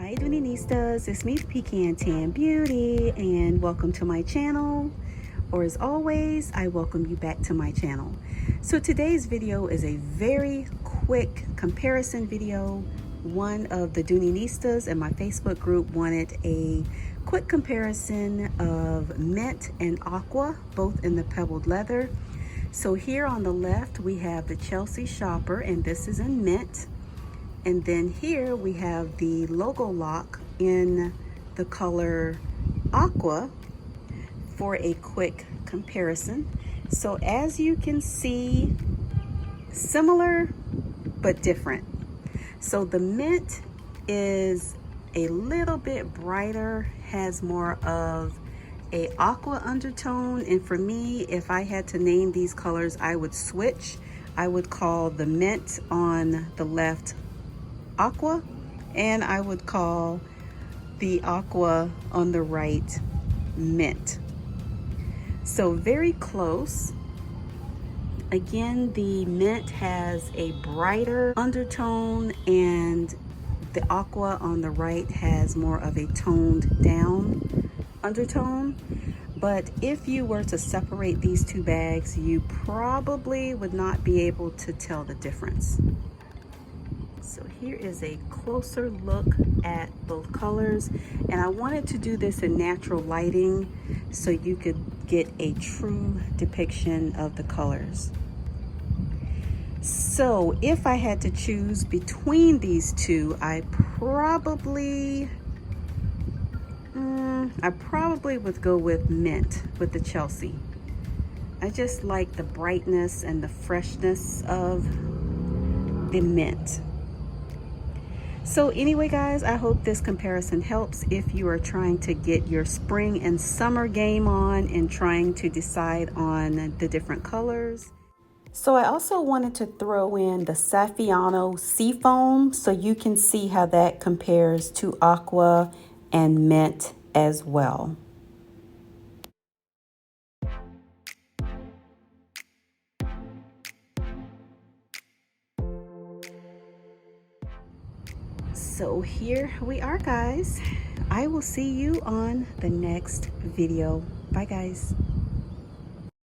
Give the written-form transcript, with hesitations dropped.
Hi Doonistas, it's me Pecan Tan Beauty and welcome to my channel, or as always I welcome you back to my channel. So today's video is a very quick comparison video. One of the Doonistas in my Facebook group wanted a quick comparison of Mint and Aqua, both in the pebbled leather. So here on the left we have the Chelsea Shopper, and this is in Mint. And then here we have the logo lock in the color Aqua for a quick comparison. So as you can see, similar but different. So the Mint is a little bit brighter, has more of a aqua undertone, and for me, if I had to name these colors, I would switch. I would call the Mint on the left Aqua, and I would call the Aqua on the right Mint. So very close. Again, the Mint has a brighter undertone and the Aqua on the right has more of a toned down undertone. But if you were to separate these two bags, you probably would not be able to tell the difference. So here is a closer look at both colors, and I wanted to do this in natural lighting so you could get a true depiction of the colors. So if I had to choose between these two, I probably would go with Mint, with the Chelsea. I just like the brightness and the freshness of the Mint. So anyway guys, I hope this comparison helps if you are trying to get your spring and summer game on and trying to decide on the different colors. So I also wanted to throw in the Saffiano Seafoam so you can see how that compares to Aqua and Mint as well. So here we are guys. I will see you on the next video. Bye guys.